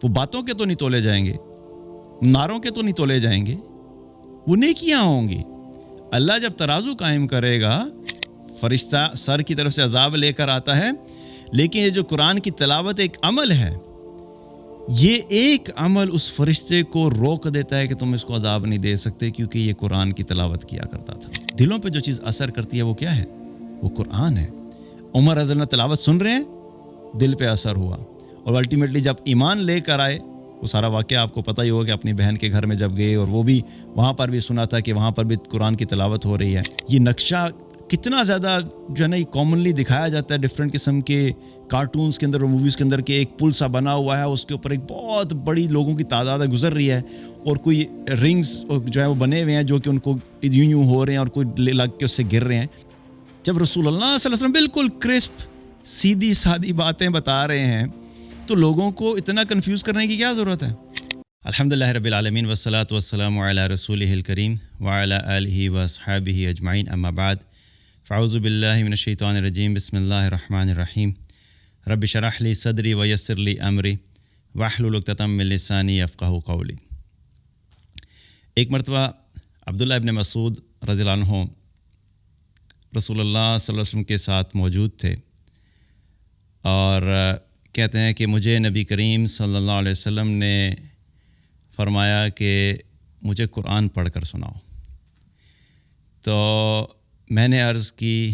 وہ باتوں کے تو نہیں تولے جائیں گے، نعروں کے تو نہیں تولے جائیں گے، وہ نیکیاں ہوں گی۔ اللہ جب ترازو قائم کرے گا، فرشتہ سر کی طرف سے عذاب لے کر آتا ہے، لیکن یہ جو قرآن کی تلاوت ایک عمل ہے، یہ ایک عمل اس فرشتے کو روک دیتا ہے کہ تم اس کو عذاب نہیں دے سکتے، کیونکہ یہ قرآن کی تلاوت کیا کرتا تھا۔ دلوں پہ جو چیز اثر کرتی ہے وہ کیا ہے؟ وہ قرآن ہے۔ عمر رضی اللہ تلاوت سن رہے ہیں، دل پہ اثر ہوا، اور الٹیمیٹلی جب ایمان لے کر آئے، وہ سارا واقعہ آپ کو پتہ ہی ہوگا کہ اپنی بہن کے گھر میں جب گئے اور وہ بھی وہاں پر بھی سنا تھا کہ وہاں پر بھی قرآن کی تلاوت ہو رہی ہے۔ یہ نقشہ کتنا زیادہ جو ہے نا کامنلی دکھایا جاتا ہے ڈفرینٹ قسم کے کارٹونز کے اندر اور موویز کے اندر، کہ ایک پل سا بنا ہوا ہے، اس کے اوپر ایک بہت بڑی لوگوں کی تعداد گزر رہی ہے، اور کوئی رنگز جو ہے وہ بنے ہوئے ہیں جو کہ ان کو یوں ہو رہے ہیں اور کوئی لگ کے اس سے گر رہے ہیں۔ جب رسول اللہ صلی اللہ علیہ وسلم بالکل کرسپ سیدھی سادی باتیں بتا رہے ہیں تو لوگوں کو اتنا کنفیوز کرنے کی کیا ضرورت ہے؟ الحمدللہ رب العالمین والصلاۃ والسلام علی رسولہ الکریم وعلی آلہ واصحابہ اجمعین، اما بعد، فاعوذ باللہ من الشیطان الرجیم، بسم اللہ الرحمن الرحیم، رب اشرح لی صدری ویسر لی امری واحلل عقدۃ من لسانی یفقہوا قولی۔ ایک مرتبہ عبداللہ ابن مسعود رضی اللہ عنہ رسول اللہ صلی اللہ علیہ وسلم کے ساتھ موجود تھے، اور کہتے ہیں کہ مجھے نبی کریم صلی اللہ علیہ وسلم نے فرمایا کہ مجھے قرآن پڑھ کر سناؤ۔ تو میں نے عرض کی،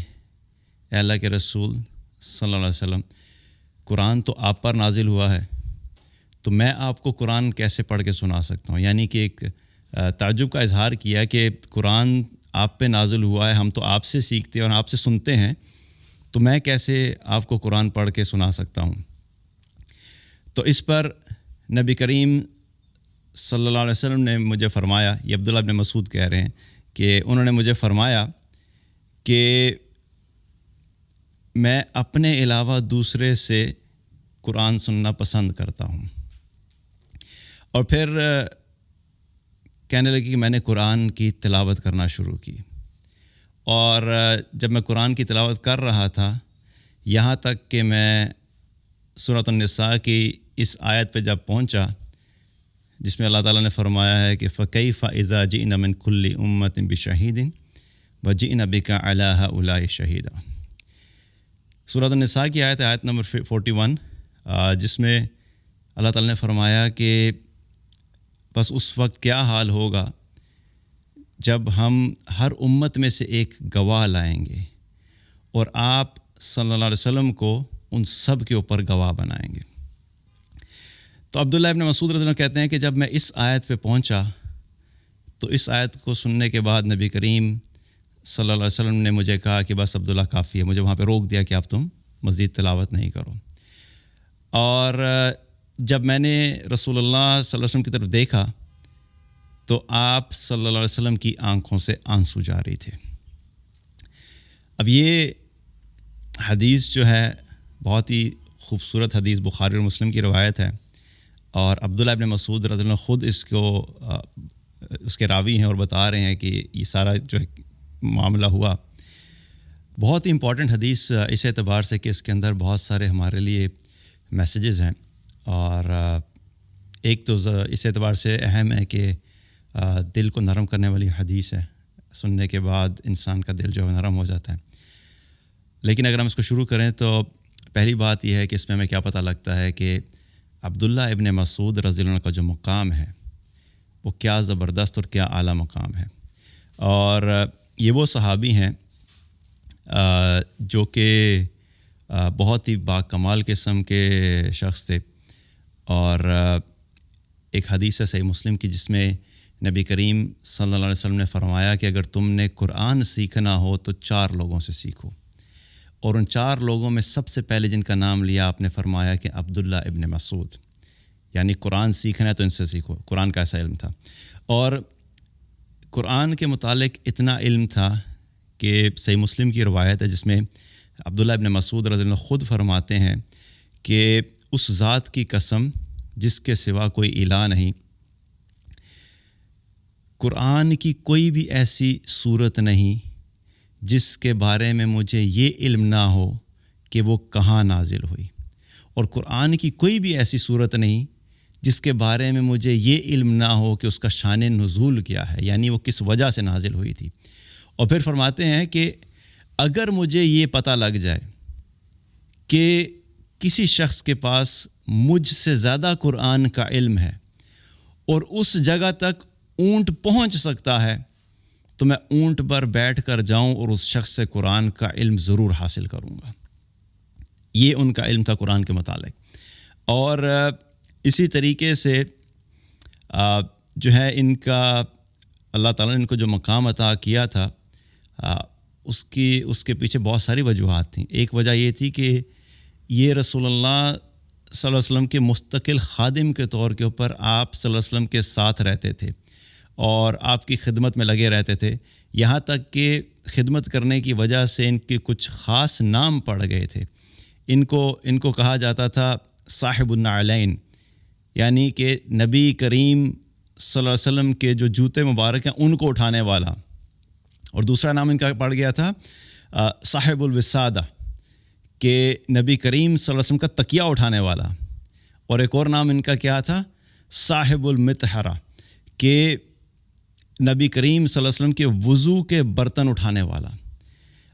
اے اللہ کے رسول صلی اللہ علیہ وسلم، قرآن تو آپ پر نازل ہوا ہے، تو میں آپ کو قرآن کیسے پڑھ کے سنا سکتا ہوں؟ یعنی کہ ایک تعجب کا اظہار کیا کہ قرآن آپ پہ نازل ہوا ہے، ہم تو آپ سے سیکھتے ہیں اور آپ سے سنتے ہیں، تو میں کیسے آپ کو قرآن پڑھ کے سنا سکتا ہوں؟ تو اس پر نبی کریم صلی اللہ علیہ وسلم نے مجھے فرمایا، یہ عبداللہ ابن مسعود کہہ رہے ہیں کہ انہوں نے مجھے فرمایا کہ میں اپنے علاوہ دوسرے سے قرآن سننا پسند کرتا ہوں، اور پھر کہنے لگی کہ میں نے قرآن کی تلاوت کرنا شروع کی، اور جب میں قرآن کی تلاوت کر رہا تھا، یہاں تک کہ میں سورۃ النساء کی اس آیت پہ جب پہنچا جس میں اللہ تعالیٰ نے فرمایا ہے کہ فَكَيْفَ إِذَا جِئْنَا مِنْ كُلِّ أُمَّةٍ بِشَهِيدٍ وَجِئْنَا بِكَ عَلَىٰ هَؤُلَاءِ شَهِيدًا۔ سورۃ النساء کی آیت نمبر 41، جس میں اللہ تعالیٰ نے فرمایا کہ بس اس وقت کیا حال ہوگا جب ہم ہر امت میں سے ایک گواہ لائیں گے اور آپ صلی اللہ علیہ وسلم کو ان سب کے اوپر گواہ بنائیں گے۔ تو عبداللہ ابن مسعود رضی اللہ عنہ کہتے ہیں کہ جب میں اس آیت پہ پہنچا تو اس آیت کو سننے کے بعد نبی کریم صلی اللہ علیہ وسلم نے مجھے کہا کہ بس عبداللہ کافی ہے، مجھے وہاں پہ روک دیا کہ اب تم مزید تلاوت نہیں کرو۔ اور جب میں نے رسول اللہ صلی اللہ علیہ وسلم کی طرف دیکھا تو آپ صلی اللہ علیہ وسلم کی آنکھوں سے آنسو جاری تھے۔ اب یہ حدیث جو ہے بہت ہی خوبصورت حدیث، بخاری اور مسلم کی روایت ہے، اور عبداللہ ابن مسعود رضی اللہ عنہ خود اس کے راوی ہیں اور بتا رہے ہیں کہ یہ سارا جو معاملہ ہوا۔ بہت ہی امپورٹنٹ حدیث اس اعتبار سے کہ اس کے اندر بہت سارے ہمارے لیے میسیجز ہیں، اور ایک تو اس اعتبار سے اہم ہے کہ دل کو نرم کرنے والی حدیث ہے، سننے کے بعد انسان کا دل جو ہے نرم ہو جاتا ہے۔ لیکن اگر ہم اس کو شروع کریں تو پہلی بات یہ ہے کہ اس میں ہمیں کیا پتہ لگتا ہے کہ عبداللہ ابن مسعود رضی اللہ عنہ کا جو مقام ہے وہ کیا زبردست اور کیا اعلیٰ مقام ہے، اور یہ وہ صحابی ہیں جو کہ بہت ہی باکمال قسم کے شخص تھے، اور ایک حدیث ہے صحیح مسلم کی جس میں نبی کریم صلی اللہ علیہ وسلم نے فرمایا کہ اگر تم نے قرآن سیکھنا ہو تو 4 لوگوں سے سیکھو، اور ان 4 لوگوں میں سب سے پہلے جن کا نام لیا آپ نے فرمایا کہ عبداللہ ابن مسعود، یعنی قرآن سیکھنا ہے تو ان سے سیکھو۔ قرآن کا ایسا علم تھا، اور قرآن کے متعلق اتنا علم تھا کہ صحیح مسلم کی روایت ہے جس میں عبداللہ ابن مسعود رضی اللہ عنہ خود فرماتے ہیں کہ اس ذات کی قسم جس کے سوا کوئی الہ نہیں، قرآن کی کوئی بھی ایسی صورت نہیں جس کے بارے میں مجھے یہ علم نہ ہو کہ وہ کہاں نازل ہوئی، اور قرآن کی کوئی بھی ایسی صورت نہیں جس کے بارے میں مجھے یہ علم نہ ہو کہ اس کا شان نزول کیا ہے، یعنی وہ کس وجہ سے نازل ہوئی تھی۔ اور پھر فرماتے ہیں کہ اگر مجھے یہ پتہ لگ جائے کہ کسی شخص کے پاس مجھ سے زیادہ قرآن کا علم ہے اور اس جگہ تک اونٹ پہنچ سکتا ہے، تو میں اونٹ پر بیٹھ کر جاؤں اور اس شخص سے قرآن کا علم ضرور حاصل کروں گا۔ یہ ان کا علم تھا قرآن کے متعلق۔ اور اسی طریقے سے جو ہے ان کا اللہ تعالیٰ نے ان کو جو مقام عطا کیا تھا، اس کے پیچھے بہت ساری وجوہات تھیں۔ ایک وجہ یہ تھی کہ یہ رسول اللہ صلی اللہ علیہ وسلم کے مستقل خادم کے طور کے اوپر آپ صلی اللہ علیہ وسلم کے ساتھ رہتے تھے اور آپ کی خدمت میں لگے رہتے تھے، یہاں تک کہ خدمت کرنے کی وجہ سے ان کے کچھ خاص نام پڑ گئے تھے۔ ان کو کہا جاتا تھا صاحب النعلین، یعنی کہ نبی کریم صلی اللہ علیہ وسلم کے جو جوتے مبارک ہیں ان کو اٹھانے والا۔ اور دوسرا نام ان کا پڑ گیا تھا صاحب الوسادہ، کہ نبی کریم صلی اللہ علیہ وسلم کا تکیہ اٹھانے والا۔ اور ایک اور نام ان کا کیا تھا، صاحب المطہرہ، کہ نبی کریم صلی اللہ علیہ وسلم کے وضو کے برتن اٹھانے والا۔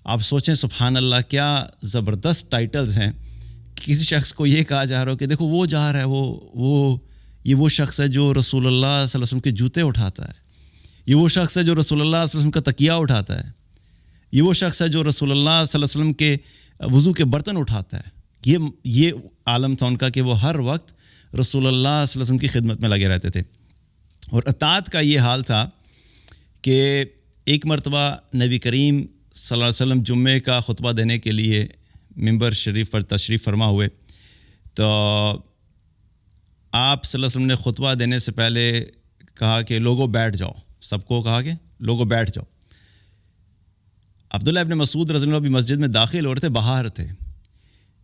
آپ سوچیں سبحان اللہ، کیا زبردست ٹائٹلز ہیں۔ کسی شخص کو یہ کہا جا رہا ہو کہ دیکھو وہ جا رہا ہے، وہ شخص ہے جو رسول اللہ صلی اللہ علیہ وسلم کے جوتے اٹھاتا ہے، یہ وہ شخص ہے جو رسول اللہ صلی اللہ علیہ وسلم کا تکیہ اٹھاتا ہے، یہ وہ شخص ہے جو رسول اللہ صلی اللہ علیہ وسلم کے وضو کے برتن اٹھاتا ہے۔ یہ عالم تھا ان کا کہ وہ ہر وقت رسول اللہ صلی اللہ علیہ وسلم کی خدمت میں لگے رہتے تھے۔ اور اطاعت کا یہ حال تھا کہ ایک مرتبہ نبی کریم صلی اللہ علیہ وسلم جمعے کا خطبہ دینے کے لیے ممبر شریف پر تشریف فرما ہوئے، تو آپ صلی اللہ علیہ وسلم نے خطبہ دینے سے پہلے کہا کہ لوگوں بیٹھ جاؤ، سب کو کہا کہ لوگوں بیٹھ جاؤ۔ عبداللہ ابن مسعود رضی اللہ عنہ بھی مسجد میں داخل ہو رہے تھے، باہر تھے،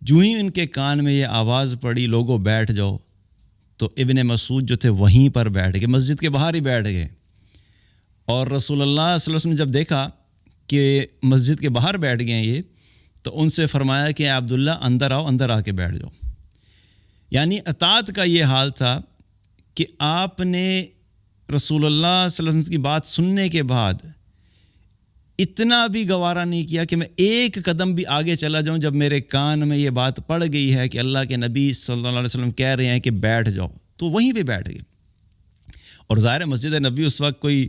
جو ہی ان کے کان میں یہ آواز پڑی لوگوں بیٹھ جاؤ، تو ابن مسعود جو تھے وہیں پر بیٹھ گئے، مسجد کے باہر ہی بیٹھ گئے۔ اور رسول اللہ صلی اللہ علیہ وسلم نے جب دیکھا کہ مسجد کے باہر بیٹھ گئے یہ، تو ان سے فرمایا کہ عبداللہ اندر آؤ، اندر آ کے بیٹھ جاؤ۔ یعنی اطاعت کا یہ حال تھا کہ آپ نے رسول اللہ صلی اللہ علیہ وسلم کی بات سننے کے بعد اتنا بھی گوارا نہیں کیا کہ میں ایک قدم بھی آگے چلا جاؤں جب میرے کان میں یہ بات پڑ گئی ہے کہ اللہ کے نبی صلی اللہ علیہ وسلم کہہ رہے ہیں کہ بیٹھ جاؤ، تو وہیں پہ بیٹھ گئے۔ اور ظاہر مسجد نبی اس وقت کوئی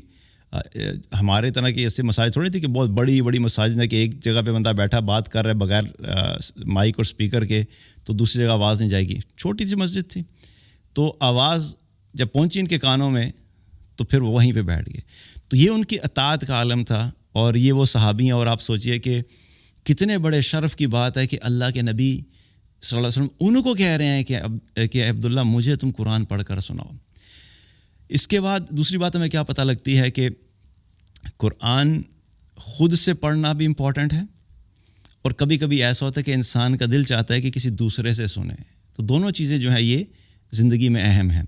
ہمارے طرح کی ایسے مساجد تھوڑی تھی کہ بہت بڑی بڑی مساجد ہے کہ ایک جگہ پہ بندہ بیٹھا بات کر رہا ہے بغیر مائک اور سپیکر کے تو دوسری جگہ آواز نہیں جائے گی، چھوٹی سی مسجد تھی۔ تو آواز جب پہنچی ان کے کانوں میں تو پھر وہ وہیں پہ بیٹھ گئے۔ تو یہ ان کی اطاعت کا عالم تھا، اور یہ وہ صحابی ہیں۔ اور آپ سوچئے کہ کتنے بڑے شرف کی بات ہے کہ اللہ کے نبی صلی اللہ علیہ وسلم ان کو کہہ رہے ہیں کہ عبداللہ مجھے تم قرآن پڑھ کر سناؤ۔ اس کے بعد دوسری بات ہمیں کیا پتہ لگتی ہے کہ قرآن خود سے پڑھنا بھی امپورٹنٹ ہے، اور کبھی کبھی ایسا ہوتا ہے کہ انسان کا دل چاہتا ہے کہ کسی دوسرے سے سنے۔ تو دونوں چیزیں جو ہیں یہ زندگی میں اہم ہیں،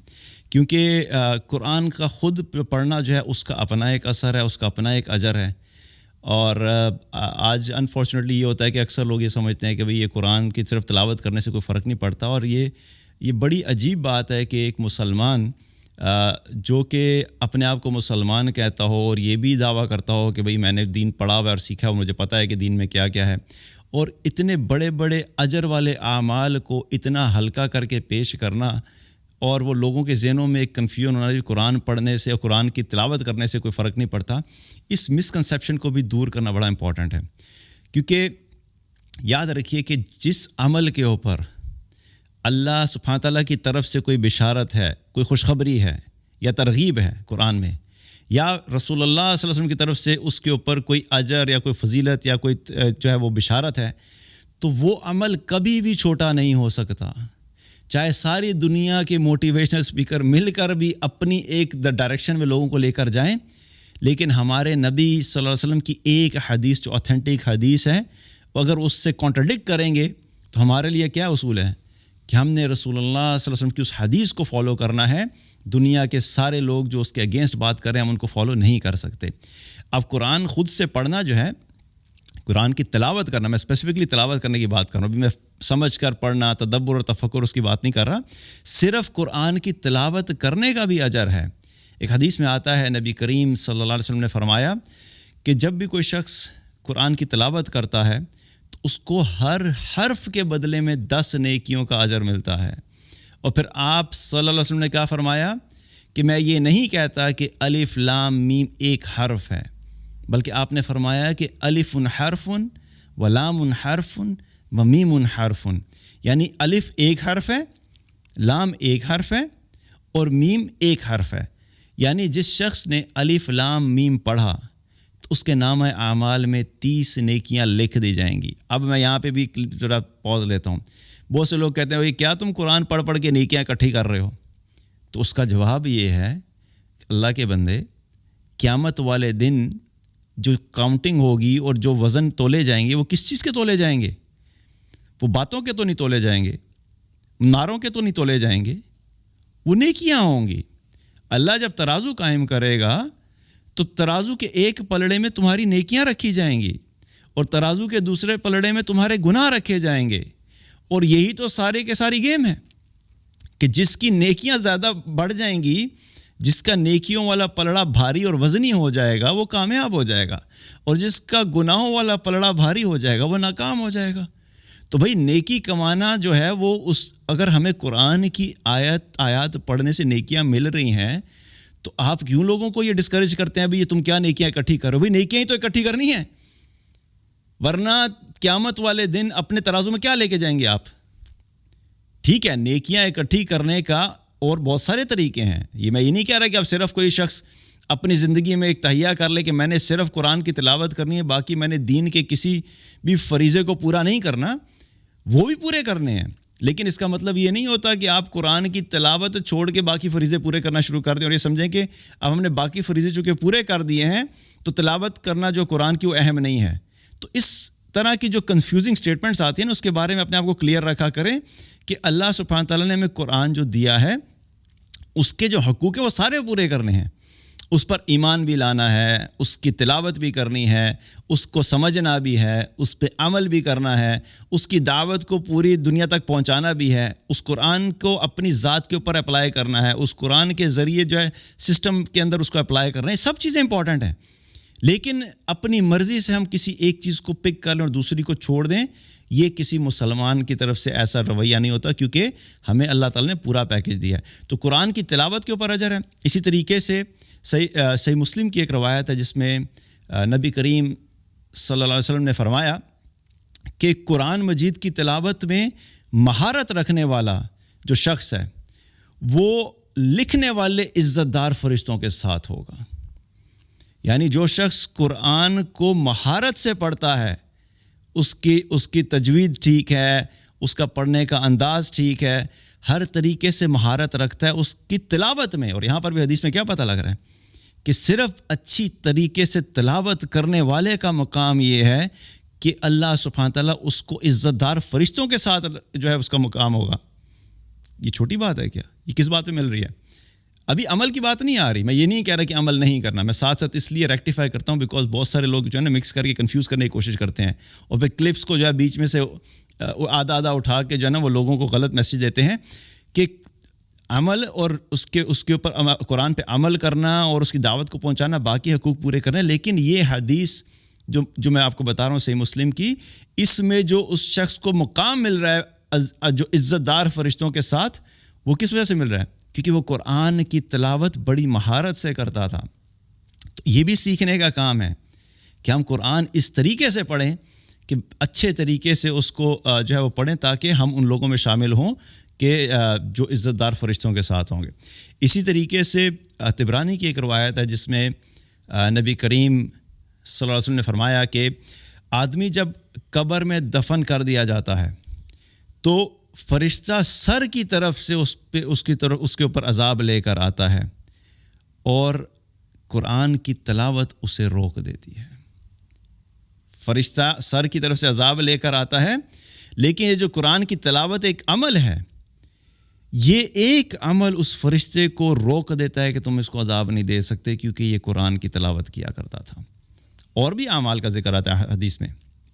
کیونکہ قرآن کا خود پڑھنا جو ہے اس کا اپنا ایک اثر ہے، اس کا اپنا ایک اجر ہے۔ اور آج انفارچونیٹلی یہ ہوتا ہے کہ اکثر لوگ یہ سمجھتے ہیں کہ بھئی یہ قرآن کی صرف تلاوت کرنے سے کوئی فرق نہیں پڑتا، اور یہ بڑی عجیب بات ہے کہ ایک مسلمان جو کہ اپنے آپ کو مسلمان کہتا ہو اور یہ بھی دعویٰ کرتا ہو کہ بھئی میں نے دین پڑھا ہوا ہے اور سیکھا ہوا، مجھے پتہ ہے کہ دین میں کیا کیا ہے، اور اتنے بڑے بڑے اجر والے اعمال کو اتنا ہلکا کر کے پیش کرنا، اور وہ لوگوں کے ذہنوں میں ایک کنفیوژن ہونا کہ قرآن پڑھنے سے اور قرآن کی تلاوت کرنے سے کوئی فرق نہیں پڑتا، اس مسکنسیپشن کو بھی دور کرنا بڑا امپورٹنٹ ہے۔ کیونکہ یاد رکھیے کہ جس عمل کے اوپر اللہ سبحانہ تعالیٰ کی طرف سے کوئی بشارت ہے، کوئی خوشخبری ہے یا ترغیب ہے قرآن میں، یا رسول اللہ صلی اللہ علیہ وسلم کی طرف سے اس کے اوپر کوئی اجر یا کوئی فضیلت یا کوئی جو ہے وہ بشارت ہے، تو وہ عمل کبھی بھی چھوٹا نہیں ہو سکتا، چاہے ساری دنیا کے موٹیویشنل اسپیکر مل کر بھی اپنی ایک ڈائریکشن میں لوگوں کو لے کر جائیں، لیکن ہمارے نبی صلی اللہ علیہ وسلم کی ایک حدیث جو اوتھینٹک حدیث ہے، اگر اس سے کانٹرڈکٹ کریں گے تو ہمارے لیے کیا اصول ہے کہ ہم نے رسول اللہ صلی اللہ علیہ وسلم کی اس حدیث کو فالو کرنا ہے۔ دنیا کے سارے لوگ جو اس کے اگینسٹ بات کر رہے ہیں ہم ان کو فالو نہیں کر سکتے۔ اب قرآن خود سے پڑھنا جو ہے قرآن کی تلاوت کرنا، میں اسپیسیفکلی تلاوت کرنے کی بات کر رہا ہوں، ابھی میں سمجھ کر پڑھنا، تدبر اور تفکر اس کی بات نہیں کر رہا، صرف قرآن کی تلاوت کرنے کا بھی اجر ہے۔ ایک حدیث میں آتا ہے، نبی کریم صلی اللہ علیہ وسلم نے فرمایا کہ جب بھی کوئی شخص قرآن کی تلاوت کرتا ہے تو اس کو ہر حرف کے بدلے میں 10 نیکیوں کا اجر ملتا ہے۔ اور پھر آپ صلی اللہ علیہ وسلم نے کیا فرمایا کہ میں یہ نہیں کہتا کہ الف لام میم ایک حرف ہے، بلکہ آپ نے فرمایا کہ الف حرف و لام حرف و میم حرف، یعنی الف ایک حرف ہے، لام ایک حرف ہے اور میم ایک حرف ہے۔ یعنی جس شخص نے الف لام میم پڑھا تو اس کے نامہ اعمال میں 30 نیکیاں لکھ دی جائیں گی۔ اب میں یہاں پہ بھی ذرا پوز لیتا ہوں۔ بہت سے لوگ کہتے ہیں کیا تم قرآن پڑھ پڑھ کے نیکیاں اکٹھی کر رہے ہو؟ تو اس کا جواب یہ ہے کہ اللہ کے بندے، قیامت والے دن جو کاؤنٹنگ ہوگی اور جو وزن تولے جائیں گے وہ کس چیز کے تولے جائیں گے؟ وہ باتوں کے تو نہیں تولے جائیں گے، نعروں کے تو نہیں تولے جائیں گے، وہ نیکیاں ہوں گی۔ اللہ جب ترازو قائم کرے گا تو ترازو کے ایک پلڑے میں تمہاری نیکیاں رکھی جائیں گی اور ترازو کے دوسرے پلڑے میں تمہارے گناہ رکھے جائیں گے۔ اور یہی تو سارے کے ساری گیم ہے کہ جس کی نیکیاں زیادہ بڑھ جائیں گی، جس کا نیکیوں والا پلڑا بھاری اور وزنی ہو جائے گا وہ کامیاب ہو جائے گا، اور جس کا گناہوں والا پلڑا بھاری ہو جائے گا وہ ناکام ہو جائے گا۔ تو بھائی نیکی کمانا جو ہے وہ اگر ہمیں قرآن کی آیات پڑھنے سے نیکیاں مل رہی ہیں تو آپ کیوں لوگوں کو یہ ڈسکریج کرتے ہیں؟ بھئی یہ تم کیا نیکیاں اکٹھی کرو؟ بھئی نیکیاں ہی تو اکٹھی کرنی ہیں، ورنہ قیامت والے دن اپنے ترازو میں کیا لے کے جائیں گے آپ؟ ٹھیک ہے، نیکیاں اکٹھی کرنے کا اور بہت سارے طریقے ہیں، میں یہ نہیں کہہ رہا کہ اب صرف کوئی شخص اپنی زندگی میں ایک تہیہ کر لے کہ میں نے صرف قرآن کی تلاوت کرنی ہے، باقی میں نے دین کے کسی بھی فریضے کو پورا نہیں کرنا، وہ بھی پورے کرنے ہیں۔ لیکن اس کا مطلب یہ نہیں ہوتا کہ آپ قرآن کی تلاوت چھوڑ کے باقی فریضے پورے کرنا شروع کر دیں اور یہ سمجھیں کہ اب ہم نے باقی فریضے چونکہ پورے کر دیے ہیں تو تلاوت کرنا جو قرآن کی وہ اہم نہیں ہے۔ تو اس طرح کی جو کنفیوزنگ سٹیٹمنٹس آتی ہیں نا، اس کے بارے میں اپنے آپ کو کلیئر رکھا کریں کہ اللہ سبحانہ تعالیٰ نے ہمیں قرآن جو دیا ہے اس کے جو حقوق ہیں وہ سارے پورے کرنے ہیں، اس پر ایمان بھی لانا ہے، اس کی تلاوت بھی کرنی ہے، اس کو سمجھنا بھی ہے، اس پہ عمل بھی کرنا ہے، اس کی دعوت کو پوری دنیا تک پہنچانا بھی ہے، اس قرآن کو اپنی ذات کے اوپر اپلائی کرنا ہے، اس قرآن کے ذریعے جو ہے سسٹم کے اندر اس کو اپلائی کرنا ہے۔ سب چیزیں امپورٹنٹ ہیں، لیکن اپنی مرضی سے ہم کسی ایک چیز کو پک کر لیں اور دوسری کو چھوڑ دیں، یہ کسی مسلمان کی طرف سے ایسا رویہ نہیں ہوتا، کیونکہ ہمیں اللہ تعالیٰ نے پورا پیکج دیا ہے۔ تو قرآن کی تلاوت کے اوپر اجر ہے۔ اسی طریقے سے صحیح مسلم کی ایک روایت ہے جس میں نبی کریم صلی اللہ علیہ وسلم نے فرمایا کہ قرآن مجید کی تلاوت میں مہارت رکھنے والا جو شخص ہے وہ لکھنے والے عزت دار فرشتوں کے ساتھ ہوگا۔ یعنی جو شخص قرآن کو مہارت سے پڑھتا ہے، اس کی تجوید ٹھیک ہے، اس کا پڑھنے کا انداز ٹھیک ہے، ہر طریقے سے مہارت رکھتا ہے اس کی تلاوت میں۔ اور یہاں پر بھی حدیث میں کیا پتہ لگ رہا ہے کہ صرف اچھی طریقے سے تلاوت کرنے والے کا مقام یہ ہے کہ اللہ سبحانہ تعالیٰ اس کو عزت دار فرشتوں کے ساتھ جو ہے اس کا مقام ہوگا۔ یہ چھوٹی بات ہے کیا؟ یہ کس بات پہ مل رہی ہے؟ ابھی عمل کی بات نہیں آ رہی، میں یہ نہیں کہہ رہا کہ عمل نہیں کرنا، میں ساتھ ساتھ اس لیے ریکٹیفائی کرتا ہوں بیکاز بہت سارے لوگ جو ہے نا مکس کر کے کنفیوز کرنے کی کوشش کرتے ہیں اور پھر کلپس کو جو ہے بیچ میں سے آدھا اٹھا کے جو ہے نا وہ لوگوں کو غلط میسیج دیتے ہیں کہ عمل اور اس کے اوپر قرآن پہ عمل کرنا اور اس کی دعوت کو پہنچانا، باقی حقوق پورے کرنا۔ لیکن یہ حدیث جو میں آپ کو بتا رہا ہوں صحیح مسلم کی، اس میں جو اس شخص کو مقام مل رہا ہے جو عزت دار فرشتوں کے ساتھ، وہ کس وجہ سے مل رہا ہے؟ کیونکہ وہ قرآن کی تلاوت بڑی مہارت سے کرتا تھا۔ تو یہ بھی سیکھنے کا کام ہے کہ ہم قرآن اس طریقے سے پڑھیں کہ اچھے طریقے سے اس کو جو ہے وہ پڑھیں تاکہ ہم ان لوگوں میں شامل ہوں کہ جو عزت دار فرشتوں کے ساتھ ہوں گے۔ اسی طریقے سے طبرانی کی ایک روایت ہے جس میں نبی کریم صلی اللہ علیہ وسلم نے فرمایا کہ آدمی جب قبر میں دفن کر دیا جاتا ہے تو فرشتہ سر کی طرف سے اس کے اوپر عذاب لے کر آتا ہے اور قرآن کی تلاوت اسے روک دیتی ہے۔ فرشتہ سر کی طرف سے عذاب لے کر آتا ہے، لیکن یہ جو قرآن کی تلاوت ایک عمل ہے، یہ ایک عمل اس فرشتے کو روک دیتا ہے کہ تم اس کو عذاب نہیں دے سکتے کیونکہ یہ قرآن کی تلاوت کیا کرتا تھا۔ اور بھی اعمال کا ذکر آتا ہے حدیث میں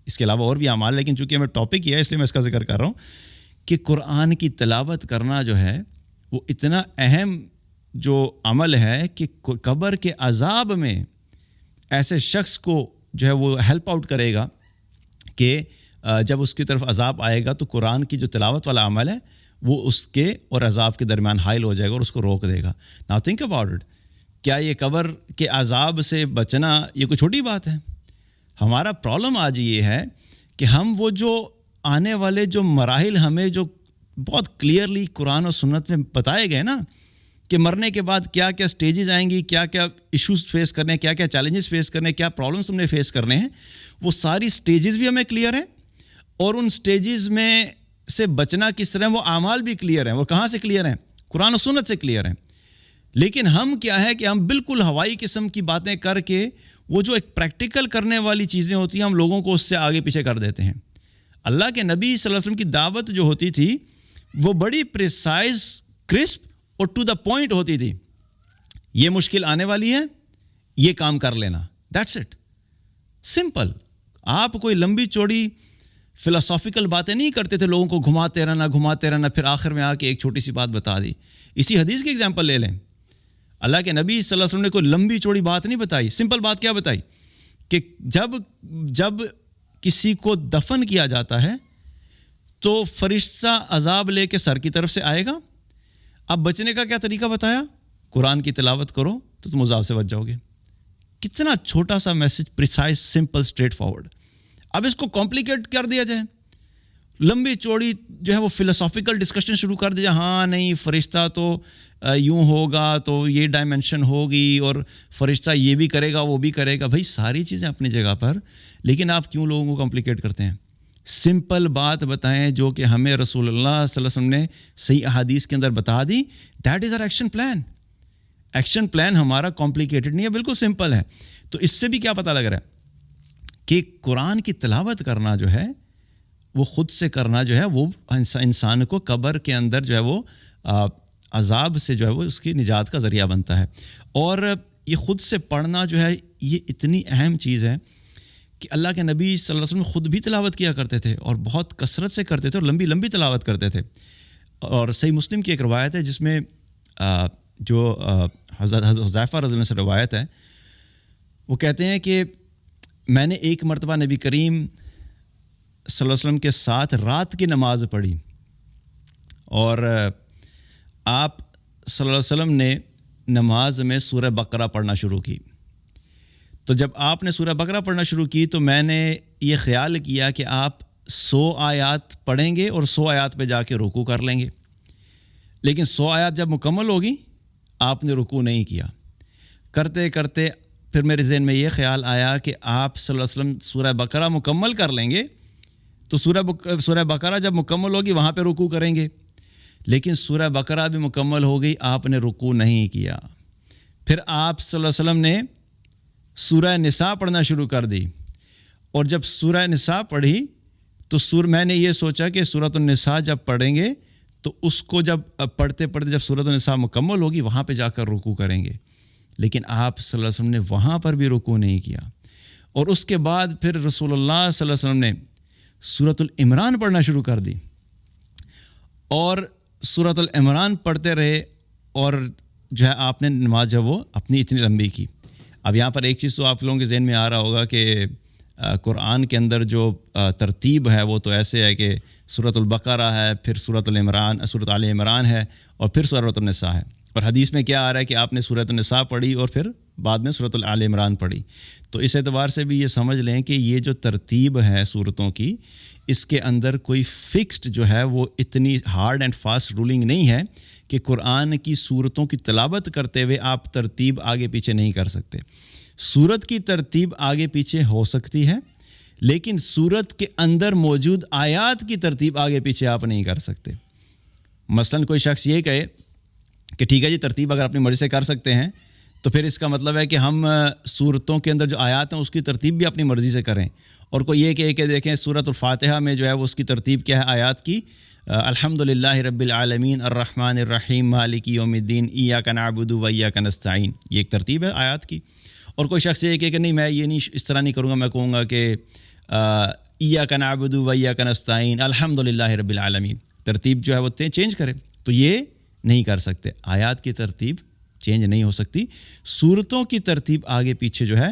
اس کے علاوہ اور بھی اعمال، لیکن چونکہ ہمیں ٹاپک یہ ہے اس لیے میں اس کا ذکر کر رہا ہوں کہ قرآن کی تلاوت کرنا جو ہے وہ اتنا اہم جو عمل ہے کہ قبر کے عذاب میں ایسے شخص کو جو ہے وہ ہیلپ آؤٹ کرے گا کہ جب اس کی طرف عذاب آئے گا تو قرآن کی جو تلاوت والا عمل ہے وہ اس کے اور عذاب کے درمیان حائل ہو جائے گا اور اس کو روک دے گا. Now think about it. کیا یہ قبر کے عذاب سے بچنا یہ کوئی چھوٹی بات ہے؟ ہمارا پرابلم آج یہ ہے کہ ہم وہ جو آنے والے جو مراحل ہمیں جو بہت کلیئرلی قرآن و سنت میں بتائے گئے نا کہ مرنے کے بعد کیا کیا سٹیجز آئیں گی، کیا کیا ایشوز فیس کرنے ہیں، کیا کیا چیلنجز فیس کرنے ہیں، کیا پرابلمس ہم نے فیس کرنے ہیں، وہ ساری سٹیجز بھی ہمیں کلیئر ہیں اور ان سٹیجز میں سے بچنا کس طرح وہ اعمال بھی کلیئر ہیں. وہ کہاں سے کلیئر ہیں؟ قرآن و سنت سے کلیئر ہیں. لیکن ہم کیا ہے کہ ہم بالکل ہوائی قسم کی باتیں کر کے وہ جو ایک پریکٹیکل کرنے والی چیزیں ہوتی ہیں ہم لوگوں کو اس سے آگے پیچھے کر دیتے ہیں. اللہ کے نبی صلی اللہ علیہ وسلم کی دعوت جو ہوتی تھی وہ بڑی پریسائز، کرسپ اور ٹو دا پوائنٹ ہوتی تھی. یہ مشکل آنے والی ہے، یہ کام کر لینا، دیٹس اٹ. سمپل. آپ کوئی لمبی چوڑی فلاسافیکل باتیں نہیں کرتے تھے، لوگوں کو گھماتے رہنا پھر آخر میں آ کے ایک چھوٹی سی بات بتا دی. اسی حدیث کی ایگزامپل لے لیں. اللہ کے نبی صلی اللہ علیہ وسلم نے کوئی لمبی چوڑی بات نہیں بتائی. سمپل بات کیا بتائی کہ جب کسی کو دفن کیا جاتا ہے تو فرشتہ عذاب لے کے سر کی طرف سے آئے گا. اب بچنے کا کیا طریقہ بتایا؟ قرآن کی تلاوت کرو تو تم عذاب سے بچ جاؤ گے. کتنا چھوٹا سا message, precise, simple, straight forward. اب اس کو کمپلیکیٹ کر دیا جائے، لمبی چوڑی جو ہے وہ فلسافیکل ڈسکشن شروع کر دیا. ہاں نہیں، فرشتہ تو یوں ہوگا تو یہ ڈائمنشن ہوگی اور فرشتہ یہ بھی کرے گا وہ بھی کرے گا. بھائی ساری چیزیں اپنی جگہ پر، لیکن آپ کیوں لوگوں کو کمپلیکیٹ کرتے ہیں؟ سمپل بات بتائیں جو کہ ہمیں رسول اللہ صلی اللہ علیہ وسلم نے صحیح احادیث کے اندر بتا دی. That is our action plan. Action plan ہمارا کمپلیکیٹڈ نہیں ہے، بالکل سمپل ہے. تو اس سے بھی کیا پتہ لگ رہا ہے کہ قرآن کی تلاوت کرنا جو ہے وہ خود سے کرنا جو ہے وہ انسان کو قبر کے اندر جو ہے وہ عذاب سے جو ہے وہ اس کی نجات کا ذریعہ بنتا ہے. اور یہ خود سے پڑھنا جو ہے یہ اتنی اہم چیز ہے کہ اللہ کے نبی صلی اللہ علیہ وسلم خود بھی تلاوت کیا کرتے تھے اور بہت کثرت سے کرتے تھے اور لمبی لمبی تلاوت کرتے تھے. اور صحیح مسلم کی ایک روایت ہے جس میں جو حضرت حذیفہ رضی اللہ عنہ سے روایت ہے، وہ کہتے ہیں کہ میں نے ایک مرتبہ نبی کریم صلی اللہ علیہ وسلم کے ساتھ رات کی نماز پڑھی اور آپ صلی اللہ علیہ وسلم نے نماز میں سورہ بقرہ پڑھنا شروع کی. تو جب آپ نے سورہ بقرہ پڑھنا شروع کی تو میں نے یہ خیال کیا کہ آپ 100 آیات پڑھیں گے اور 100 آیات پہ جا کے رکوع کر لیں گے. لیکن 100 آیات جب مکمل ہوگی آپ نے رکوع نہیں کیا. کرتے کرتے پھر میرے ذہن میں یہ خیال آیا کہ آپ صلی اللہ علیہ وسلم سورہ بقرہ مکمل کر لیں گے تو سورہ بقرہ جب مکمل ہوگی وہاں پہ رکوع کریں گے. لیکن سورہ بقرہ بھی مکمل ہو گئی، آپ نے رکوع نہیں کیا. پھر آپ صلی اللہ علیہ وسلم نے سورہ نساء پڑھنا شروع کر دی اور جب سورہ نساء پڑھی تو میں نے یہ سوچا کہ سورۃ النساء جب پڑھیں گے تو اس کو جب پڑھتے پڑھتے جب سورۃ النساء مکمل ہوگی وہاں پہ جا کر رکوع کریں گے. لیکن آپ صلی اللہ علیہ وسلم نے وہاں پر بھی رکوع نہیں کیا. اور اس کے بعد پھر رسول اللہ صلی اللہ علیہ وسلم نے سورۃ العمران پڑھنا شروع کر دی اور سورۃ العمران پڑھتے رہے اور جو ہے آپ نے نماز جو وہ اپنی اتنی لمبی کی. اب یہاں پر ایک چیز تو آپ لوگوں کے ذہن میں آ رہا ہوگا کہ قرآن کے اندر جو ترتیب ہے وہ تو ایسے ہے کہ سورۃ البقرہ ہے، پھر سورۃ آل عمران ہے اور پھر سورۃ النساء ہے. اور حدیث میں کیا آ رہا ہے کہ آپ نے سورۃ النساء پڑھی اور پھر بعد میں سورۃ آل عمران پڑھی. تو اس اعتبار سے بھی یہ سمجھ لیں کہ یہ جو ترتیب ہے صورتوں کی، اس کے اندر کوئی فکسڈ جو ہے وہ اتنی ہارڈ اینڈ فاسٹ رولنگ نہیں ہے کہ قرآن کی صورتوں کی تلاوت کرتے ہوئے آپ ترتیب آگے پیچھے نہیں کر سکتے. سورت کی ترتیب آگے پیچھے ہو سکتی ہے لیکن سورت کے اندر موجود آیات کی ترتیب آگے پیچھے آپ نہیں کر سکتے. مثلاً کوئی شخص یہ کہے کہ ٹھیک ہے جی ترتیب اگر اپنی مرضی سے کر سکتے ہیں تو پھر اس کا مطلب ہے کہ ہم صورتوں کے اندر جو آیات ہیں اس کی ترتیب بھی اپنی مرضی سے کریں. اور کوئی یہ کہے کہ دیکھیں سورۃ الفاتحہ میں جو ہے وہ اس کی ترتیب کیا ہے آیات کی، الحمدللہ رب العالمین الرحمن الرحیم مالک یوم الدین ایاک نعبد و ایاک نستعین، یہ ایک ترتیب ہے آیات کی. اور کوئی شخص یہ کہے کہ نہیں میں یہ نہیں اس طرح نہیں کروں گا، میں کہوں گا کہ ایاک نعبد و ایاک نستعین الحمدللہ رب العالمین، ترتیب جو ہے وہ چینج کرے، تو یہ نہیں کر سکتے. آیات کی ترتیب چینج نہیں ہو سکتی. سورتوں کی ترتیب آگے پیچھے جو ہے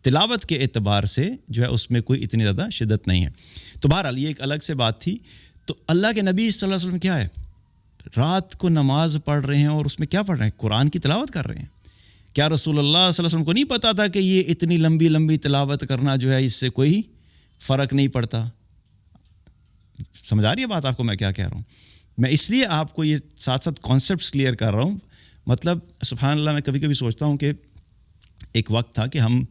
تلاوت کے اعتبار سے جو ہے اس میں کوئی اتنی زیادہ شدت نہیں ہے. تو بہرحال یہ ایک الگ سے بات تھی. تو اللہ کے نبی صلی اللہ علیہ وسلم کیا ہے، رات کو نماز پڑھ رہے ہیں اور اس میں کیا پڑھ رہے ہیں، قرآن کی تلاوت کر رہے ہیں. کیا رسول اللہ صلی اللہ علیہ وسلم کو نہیں پتا تھا کہ یہ اتنی لمبی لمبی تلاوت کرنا جو ہے اس سے کوئی فرق نہیں پڑتا؟ سمجھ آ رہی ہے بات آپ کو میں کیا کہہ رہا ہوں؟ میں اس لیے آپ کو یہ ساتھ ساتھ کانسیپٹس کلیئر کر رہا ہوں. مطلب سبحان اللہ، میں کبھی کبھی سوچتا ہوں کہ ایک وقت تھا کہ ہم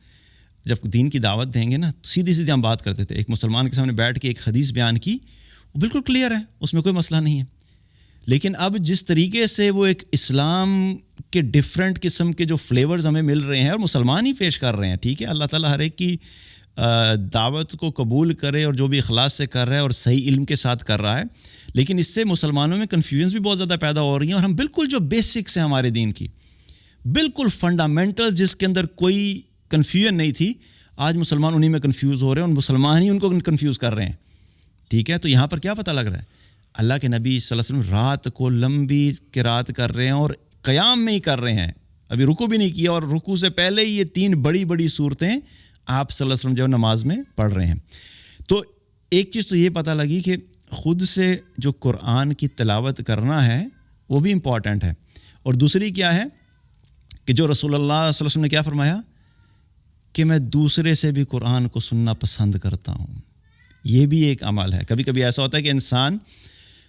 جب دین کی دعوت دیں گے نا، سیدھی سیدھی ہم بات کرتے تھے. ایک مسلمان کے سامنے بیٹھ کے ایک حدیث بیان کی، وہ بالکل کلیئر ہے، اس میں کوئی مسئلہ نہیں ہے. لیکن اب جس طریقے سے وہ ایک اسلام کے ڈفرینٹ قسم کے جو فلیورز ہمیں مل رہے ہیں اور مسلمان ہی پیش کر رہے ہیں، ٹھیک ہے، اللہ تعالیٰ ہر ایک کی دعوت کو قبول کرے اور جو بھی اخلاص سے کر رہا ہے اور صحیح علم کے ساتھ کر رہا ہے، لیکن اس سے مسلمانوں میں کنفیوژنس بھی بہت زیادہ پیدا ہو رہی ہیں. اور ہم بالکل جو بیسکس ہیں ہمارے دین کی، بالکل فنڈامنٹل جس کے اندر کوئی کنفیوژن نہیں تھی، آج مسلمان انہی میں کنفیوز ہو رہے ہیں اور مسلمان ہی ان کو کنفیوز کر رہے ہیں. ٹھیک ہے، تو یہاں پر کیا پتہ لگ رہا ہے، اللہ کے نبی صلی اللہ علیہ وسلم رات کو لمبی قرات کر رہے ہیں اور قیام میں ہی کر رہے ہیں، ابھی رکوع بھی نہیں کیا، اور رکوع سے پہلے ہی یہ 3 بڑی بڑی صورتیں آپ صلی اللہ علیہ وسلم جو نماز میں پڑھ رہے ہیں. تو ایک چیز تو یہ پتہ لگی کہ خود سے جو قرآن کی تلاوت کرنا ہے وہ بھی امپورٹنٹ ہے. اور دوسری کیا ہے کہ جو رسول اللہ صلی اللہ علیہ وسلم نے کیا فرمایا کہ میں دوسرے سے بھی قرآن کو سننا پسند کرتا ہوں. یہ بھی ایک عمل ہے. کبھی کبھی ایسا ہوتا ہے کہ انسان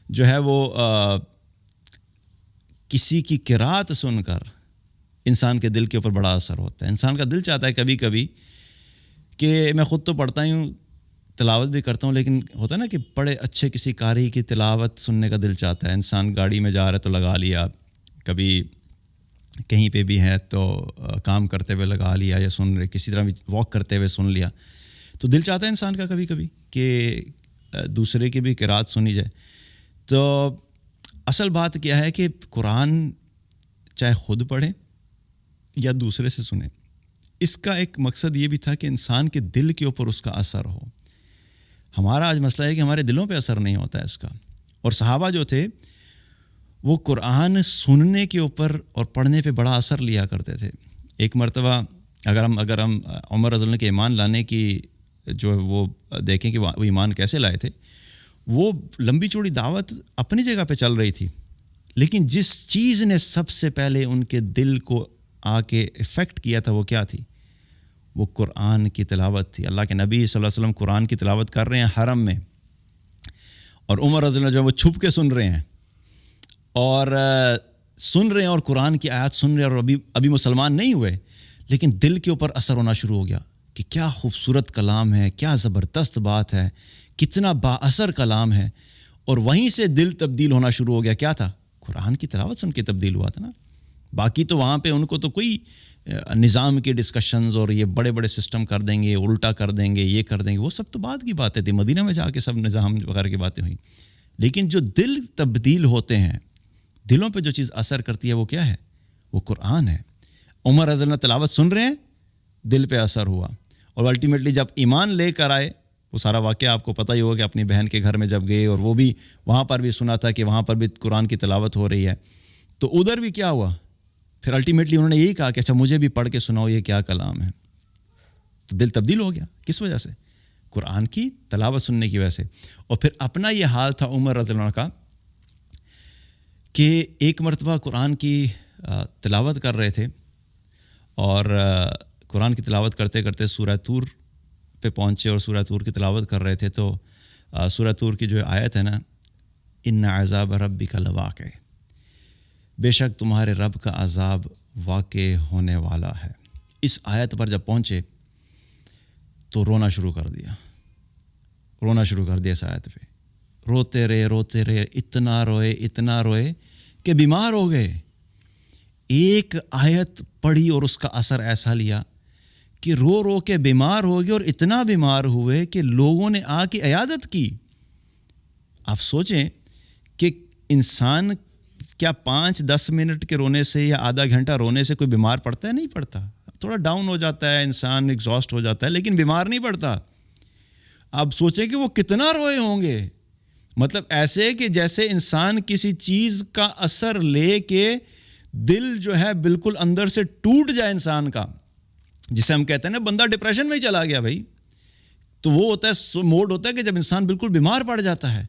جو ہے وہ کسی کی قرات سن کر انسان کے دل کے اوپر بڑا اثر ہوتا ہے. انسان کا دل چاہتا ہے کبھی کبھی کہ میں خود تو پڑھتا ہی ہوں، تلاوت بھی کرتا ہوں، لیکن ہوتا ہے نا کہ بڑے اچھے کسی قاری کی تلاوت سننے کا دل چاہتا ہے. انسان گاڑی میں جا رہا ہے تو لگا لیا، کبھی کہیں پہ بھی ہے تو کام کرتے ہوئے لگا لیا، یا سن رہے کسی طرح بھی واک کرتے ہوئے سن لیا. تو دل چاہتا ہے انسان کا کبھی کبھی کہ دوسرے کی بھی قرات سنی جائے. تو اصل بات کیا ہے کہ قرآن چاہے خود پڑھے یا دوسرے سے سنیں، اس کا ایک مقصد یہ بھی تھا کہ انسان کے دل کے اوپر اس کا اثر ہو. ہمارا آج مسئلہ ہے کہ ہمارے دلوں پہ اثر نہیں ہوتا ہے اس کا. اور صحابہ جو تھے وہ قرآن سننے کے اوپر اور پڑھنے پہ بڑا اثر لیا کرتے تھے. ایک مرتبہ اگر ہم عمر رضی اللہ عنہ کے ایمان لانے کی جو وہ دیکھیں کہ وہ ایمان کیسے لائے تھے، وہ لمبی چوڑی دعوت اپنی جگہ پہ چل رہی تھی، لیکن جس چیز نے سب سے پہلے ان کے دل کو آ کے افیکٹ کیا تھا وہ کیا تھی؟ وہ قرآن کی تلاوت تھی. اللہ کے نبی صلی اللہ علیہ وسلم قرآن کی تلاوت کر رہے ہیں حرم میں، اور عمر رضی اللہ عنہ جو وہ چھپ کے سن رہے ہیں اور قرآن کی آیات سن رہے ہیں، اور ابھی مسلمان نہیں ہوئے، لیکن دل کے اوپر اثر ہونا شروع ہو گیا کہ کیا خوبصورت کلام ہے، کیا زبردست بات ہے، کتنا با اثر کلام ہے. اور وہیں سے دل تبدیل ہونا شروع ہو گیا. کیا تھا؟ قرآن کی تلاوت سن کے تبدیل ہوا تھا نا. باقی تو وہاں پہ ان کو تو کوئی نظام کے ڈسکشنز اور یہ بڑے بڑے سسٹم کر دیں گے، الٹا کر دیں گے، یہ کر دیں گے، وہ سب تو بعد کی باتیں تھیں. مدینہ میں جا کے سب نظام وغیرہ کی باتیں ہوئیں. لیکن جو دل تبدیل ہوتے ہیں، دلوں پہ جو چیز اثر کرتی ہے وہ کیا ہے؟ وہ قرآن ہے. عمر رضی اللہ تلاوت سن رہے ہیں، دل پہ اثر ہوا، اور الٹیمیٹلی جب ایمان لے کر آئے، وہ سارا واقعہ آپ کو پتہ ہی ہوگا کہ اپنی بہن کے گھر میں جب گئے اور وہ بھی وہاں پر بھی سنا تھا کہ وہاں پر بھی قرآن کی تلاوت ہو رہی ہے، تو ادھر بھی کیا ہوا؟ پھر الٹیمیٹلی انہوں نے یہی کہا کہ اچھا مجھے بھی پڑھ کے سناؤ یہ کیا کلام ہے. تو دل تبدیل ہو گیا. کس وجہ سے؟ قرآن کی تلاوت سننے کی وجہ سے. اور پھر اپنا یہ حال تھا عمر رضی اللہ عنہ کا کہ ایک مرتبہ قرآن کی تلاوت کر رہے تھے، اور قرآن کی تلاوت کرتے کرتے سورہ طور پہ پہنچے اور سورہ طور کی تلاوت کر رہے تھے. تو سورہ طور کی جو آیت ہے نا، ان عذاب ربک لواقع، بے شک تمہارے رب کا عذاب واقع ہونے والا ہے. اس آیت پر جب پہنچے تو رونا شروع کر دیا اس آیت پہ. روتے رہے، اتنا روئے کہ بیمار ہو گئے. ایک آیت پڑھی اور اس کا اثر ایسا لیا کہ رو کے بیمار ہو گئے، اور اتنا بیمار ہوئے کہ لوگوں نے آ کے عیادت کی. آپ سوچیں کہ انسان کیا 5-10 منٹ کے رونے سے یا آدھا گھنٹہ رونے سے کوئی بیمار پڑتا ہے؟ نہیں پڑتا. تھوڑا ڈاؤن ہو جاتا ہے انسان، ایگزاسٹ ہو جاتا ہے، لیکن بیمار نہیں پڑتا. آپ سوچیں کہ وہ کتنا روئے ہوں گے. مطلب ایسے کہ جیسے انسان کسی چیز کا اثر لے کے دل جو ہے بالکل اندر سے ٹوٹ جائے انسان کا, جسے ہم کہتے ہیں نا بندہ ڈپریشن میں ہی چلا گیا بھائی. تو وہ ہوتا ہے موڈ ہوتا ہے کہ جب انسان بالکل بیمار پڑ جاتا ہے.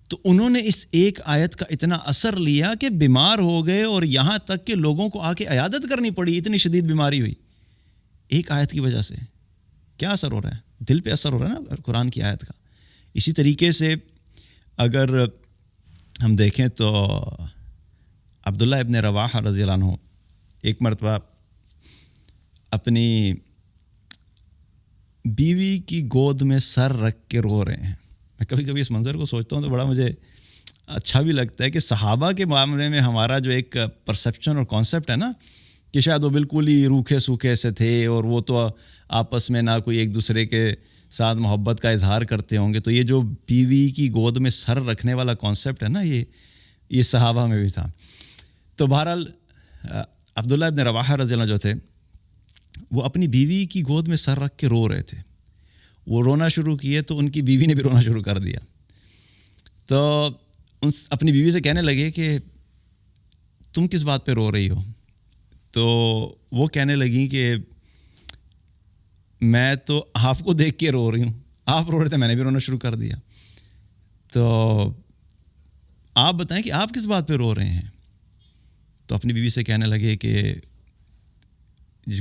تو انہوں نے اس ایک آیت کا اتنا اثر لیا کہ بیمار ہو گئے, اور یہاں تک کہ لوگوں کو آ کے عیادت کرنی پڑی, اتنی شدید بیماری ہوئی ایک آیت کی وجہ سے. کیا اثر ہو رہا ہے؟ دل پہ اثر ہو رہا ہے نا قرآن کی آیت کا. اسی طریقے سے اگر ہم دیکھیں تو عبداللہ ابن رواحہ رضی اللہ عنہ ایک مرتبہ اپنی بیوی کی گود میں سر رکھ کے رو رہے ہیں. میں کبھی کبھی اس منظر کو سوچتا ہوں تو بڑا مجھے اچھا بھی لگتا ہے کہ صحابہ کے معاملے میں ہمارا جو ایک پرسیپشن اور کانسیپٹ ہے نا, کہ شاید وہ بالکل ہی روکھے سوکھے سے تھے, اور وہ تو آپس میں نہ کوئی ایک دوسرے کے ساتھ محبت کا اظہار کرتے ہوں گے. تو یہ جو بیوی کی گود میں سر رکھنے والا کانسیپٹ ہے نا, یہ صحابہ میں بھی تھا. تو بہرحال عبداللہ ابن رواحہ رضی اللہ عنہ جو تھے وہ اپنی بیوی کی گود میں سر رکھ کے رو رہے تھے. وہ رونا شروع کیے تو ان کی بیوی نے بھی رونا شروع کر دیا. تو اپنی بیوی سے کہنے لگے کہ تم کس بات پہ رو رہی ہو؟ تو وہ کہنے لگیں کہ میں تو آپ کو دیکھ کے رو رہی ہوں, آپ رو رہے تھے میں نے بھی رونا شروع کر دیا. تو آپ بتائیں کہ آپ کس بات پہ رو رہے ہیں؟ تو اپنی بیوی سے کہنے لگے کہ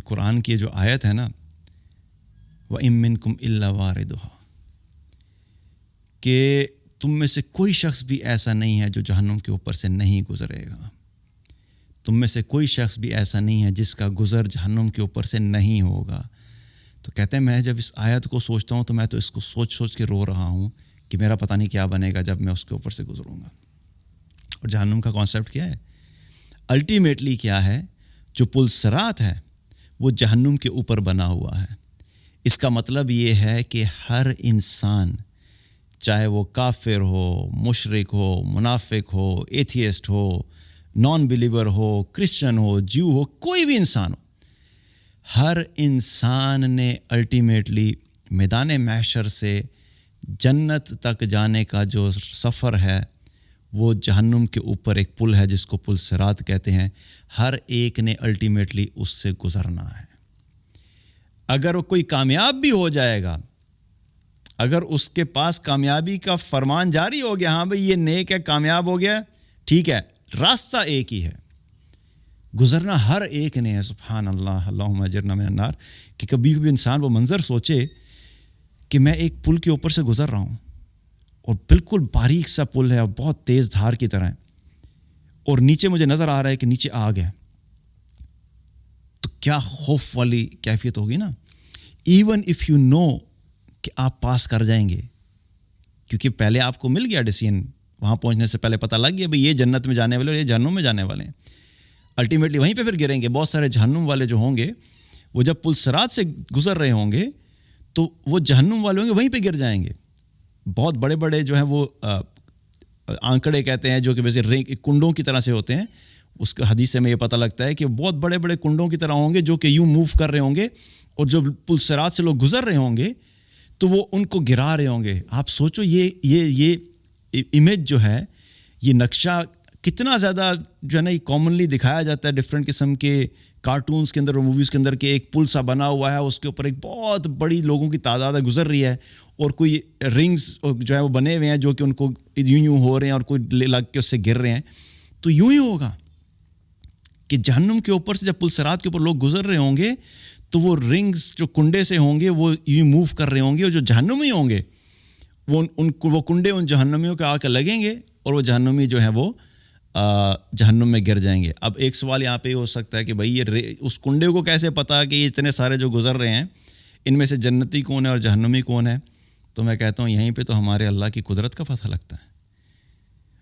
قرآن کی جو آیت ہے نا, وَإِن مِّنكُمْ إِلَّا وَارِدُهَا, کہ تم میں سے کوئی شخص بھی ایسا نہیں ہے جو جہنم کے اوپر سے نہیں گزرے گا. تم میں سے کوئی شخص بھی ایسا نہیں ہے جس کا گزر جہنم کے اوپر سے نہیں ہوگا. تو کہتے ہیں میں جب اس آیت کو سوچتا ہوں تو میں تو اس کو سوچ سوچ کے رو رہا ہوں کہ میرا پتہ نہیں کیا بنے گا جب میں اس کے اوپر سے گزروں گا. اور جہنم کا کانسیپٹ کیا ہے؟ الٹیمیٹلی کیا ہے؟ جو پل صراط ہے وہ جہنم کے اوپر بنا ہوا ہے. اس کا مطلب یہ ہے کہ ہر انسان, چاہے وہ کافر ہو, مشرک ہو, منافق ہو, ایتھیسٹ ہو, نان بلیور ہو, کرسچن ہو, جیو ہو, کوئی بھی انسان ہو, ہر انسان نے الٹیمیٹلی میدان محشر سے جنت تک جانے کا جو سفر ہے وہ جہنم کے اوپر ایک پل ہے جس کو پل صراط کہتے ہیں. ہر ایک نے الٹیمیٹلی اس سے گزرنا ہے. اگر وہ کوئی کامیاب بھی ہو جائے گا, اگر اس کے پاس کامیابی کا فرمان جاری ہو گیا, ہاں بھئی یہ نیک ہے, کامیاب ہو گیا, ٹھیک ہے, راستہ ایک ہی ہے, گزرنا ہر ایک نے ہے. سبحان اللہ, اللہم اجرنا من النار. کہ کبھی بھی انسان وہ منظر سوچے کہ میں ایک پل کے اوپر سے گزر رہا ہوں, اور بالکل باریک سا پل ہے اور بہت تیز دھار کی طرح, اور نیچے مجھے نظر آ رہا ہے کہ نیچے آگ ہے. تو کیا خوف والی کیفیت ہوگی نا. ایون اف یو نو کہ آپ پاس کر جائیں گے, کیونکہ پہلے آپ کو مل گیا ڈیسیژن, وہاں پہنچنے سے پہلے پتہ لگ گیا بھئی یہ جنت میں جانے والے اور یہ جہنم میں جانے والے ہیں. الٹیمیٹلی وہیں پہ پھر گریں گے. بہت سارے جہنم والے جو ہوں گے وہ جب پل صراط سے گزر رہے ہوں گے تو وہ جہنم والے ہوں گے وہیں پہ گر جائیں گے. بہت بڑے بڑے جو ہیں وہ آنکڑے کہتے ہیں جو کہ ویسے کنڈوں کی طرح سے ہوتے ہیں. اس کا حدیث سے میں یہ پتہ لگتا ہے کہ بہت بڑے بڑے کنڈوں کی طرح ہوں گے جو کہ یوں موو کر رہے ہوں گے, اور جو پل صراط سے لوگ گزر رہے ہوں گے تو وہ ان کو گرا رہے ہوں گے. آپ سوچو یہ امیج جو ہے, یہ نقشہ کتنا زیادہ جو ہے نا یہ کامنلی دکھایا جاتا ہے ڈفرینٹ قسم کے کارٹونز کے اندر اور موویز کے اندر, کہ ایک پل سا بنا ہوا ہے, اس کے اوپر ایک بہت بڑی لوگوں کی تعداد گزر رہی ہے, اور کوئی رنگز جو ہے وہ بنے ہوئے ہیں جو کہ ان کو یوں ہو رہے ہیں, اور کوئی لگ کے اس سے گر رہے ہیں. تو یوں ہی ہوگا کہ جہنم کے اوپر سے جب پل صراط کے اوپر لوگ گزر رہے ہوں گے تو وہ رنگز جو کنڈے سے ہوں گے وہ یوں موو کر رہے ہوں گے, اور جو جہنمی ہوں گے وہ کنڈے ان جہنمیوں کے آ کے لگیں گے, اور وہ جہنمی جو ہیں وہ جہنم میں گر جائیں گے. اب ایک سوال یہاں پہ یہ ہو سکتا ہے کہ بھئی یہ اس کنڈے کو کیسے پتا کہ یہ اتنے سارے جو گزر رہے ہیں ان میں سے جنتی کون ہے اور جہنمی کون ہے؟ تو میں کہتا ہوں یہیں پہ تو ہمارے اللہ کی قدرت کا پتہ لگتا ہے.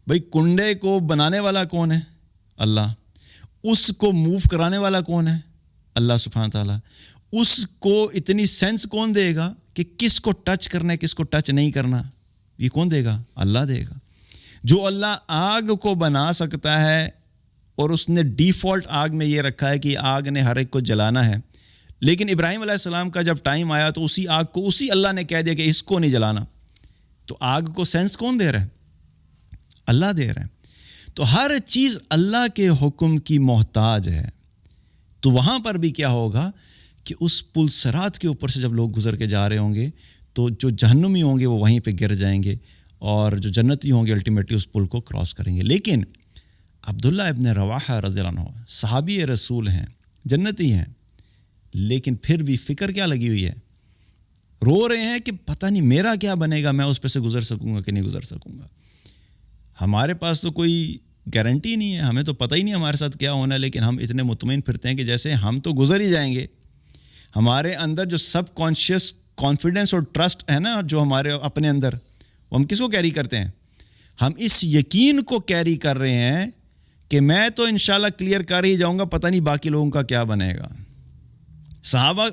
بھئی کنڈے کو بنانے والا کون ہے؟ اللہ. اس کو موو کرانے والا کون ہے؟ اللہ سبحانہ تعالیٰ. اس کو اتنی سینس کون دے گا کہ کس کو ٹچ کرنا ہے کس کو ٹچ نہیں کرنا؟ یہ کون دے گا؟ اللہ دے گا. جو اللہ آگ کو بنا سکتا ہے, اور اس نے ڈیفالٹ آگ میں یہ رکھا ہے کہ آگ نے ہر ایک کو جلانا ہے, لیکن ابراہیم علیہ السلام کا جب ٹائم آیا تو اسی آگ کو اسی اللہ نے کہہ دیا کہ اس کو نہیں جلانا. تو آگ کو سینس کون دے رہا ہے؟ اللہ دے رہا ہے. تو ہر چیز اللہ کے حکم کی محتاج ہے. تو وہاں پر بھی کیا ہوگا کہ اس پل صراط کے اوپر سے جب لوگ گزر کے جا رہے ہوں گے تو جو جہنمی ہوں گے وہ وہیں پہ گر جائیں گے اور جو جنتی ہوں گے الٹیمیٹلی اس پل کو کراس کریں گے. لیکن عبداللہ ابن رواحہ رضی اللہ عنہ صحابی رسول ہیں, جنتی ہیں, لیکن پھر بھی فکر کیا لگی ہوئی ہے؟ رو رہے ہیں کہ پتہ نہیں میرا کیا بنے گا, میں اس پہ سے گزر سکوں گا کہ نہیں گزر سکوں گا. ہمارے پاس تو کوئی گارنٹی نہیں ہے, ہمیں تو پتہ ہی نہیں ہمارے ساتھ کیا ہونا ہے, لیکن ہم اتنے مطمئن پھرتے ہیں کہ جیسے ہم تو گزر ہی جائیں گے. ہمارے اندر جو سب کانشیس کانفیڈنس اور ٹرسٹ ہے نا جو ہمارے اپنے اندر, وہ ہم کس کو کیری کرتے ہیں؟ ہم اس یقین کو کیری کر رہے ہیں کہ میں تو انشاءاللہ کلیئر کر ہی جاؤں گا, پتہ نہیں باقی لوگوں کا کیا بنے گا. صحابہ